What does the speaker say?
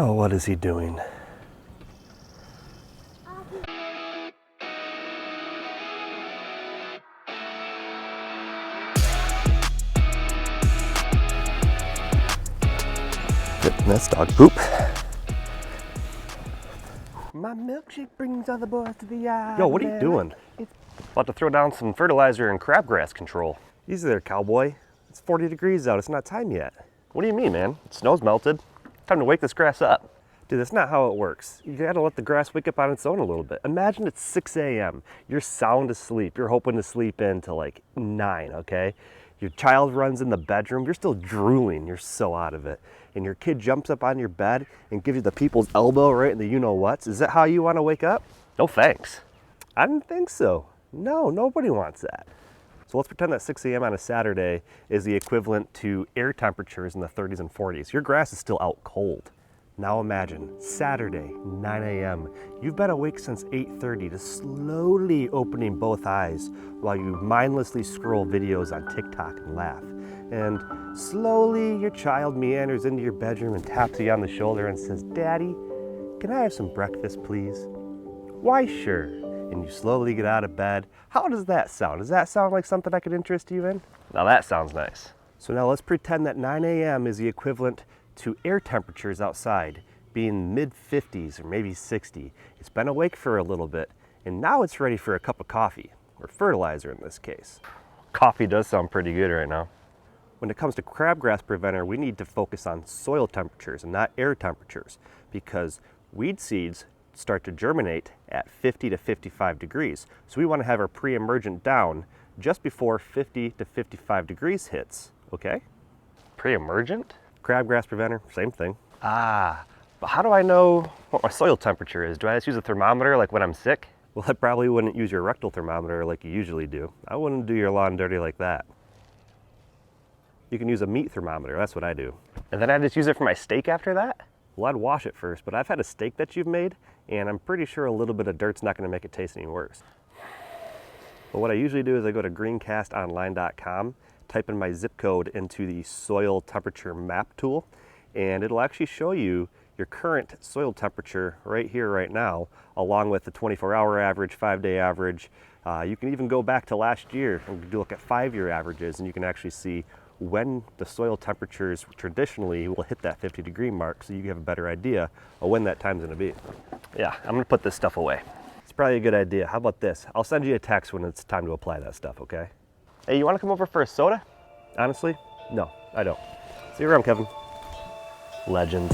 Oh, what is he doing? That's dog poop. My milkshake brings all the boys to the yard. Yo, what are you doing? About to throw down some fertilizer and crabgrass control. Easy there, cowboy. It's 40 degrees out. It's not time yet. What do you mean, man? The snow's melted. Time to wake this grass up. Dude, that's not how it works. You gotta let the grass wake up on its own a little bit. Imagine it's 6 a.m. You're sound asleep. You're hoping to sleep in till like 9, okay? Your child runs in the bedroom. You're still drooling. You're so out of it. And your kid jumps up on your bed and gives you the people's elbow right in the you-know-whats. Is that how you want to wake up? No thanks. I didn't think so. No, nobody wants that. So let's pretend that 6 a.m. on a Saturday is the equivalent to air temperatures in the 30s and 40s. Your grass is still out cold. Now imagine, Saturday, 9 a.m. You've been awake since 8:30, just slowly opening both eyes while you mindlessly scroll videos on TikTok and laugh. And slowly your child meanders into your bedroom and taps you on the shoulder and says, "Daddy, can I have some breakfast, please?" "Why, sure." And you slowly get out of bed. How does that sound? Does that sound like something I could interest you in? Now that sounds nice. So now let's pretend that 9 a.m. is the equivalent to air temperatures outside, being mid-50s or maybe 60. It's been awake for a little bit, and now it's ready for a cup of coffee, or fertilizer in this case. Coffee does sound pretty good right now. When it comes to crabgrass preventer, we need to focus on soil temperatures and not air temperatures, because weed seeds start to germinate at 50 to 55 degrees. So we want to have our pre-emergent down just before 50 to 55 degrees hits, okay? Pre-emergent? Crabgrass preventer, same thing. But how do I know what my soil temperature is? Do I just use a thermometer like when I'm sick? Well, I probably wouldn't use your rectal thermometer like you usually do. I wouldn't do your lawn dirty like that. You can use a meat thermometer, that's what I do. And then I just use it for my steak after that? Well, I'd wash it first, but I've had a steak that you've made, and I'm pretty sure a little bit of dirt's not gonna make it taste any worse. But what I usually do is I go to greencastonline.com, type in my zip code into the soil temperature map tool, and it'll actually show you your current soil temperature right here, right now, along with the 24-hour average, 5-day average. You can even go back to last year and look at 5-year averages, and you can actually see when the soil temperatures traditionally will hit that 50-degree mark, so you have a better idea of when that time's gonna be. Yeah, I'm gonna put this stuff away. It's probably a good idea. How about this? I'll send you a text when it's time to apply that stuff, okay? Hey, you wanna come over for a soda? Honestly, no, I don't. See you around, Kevin. Legend.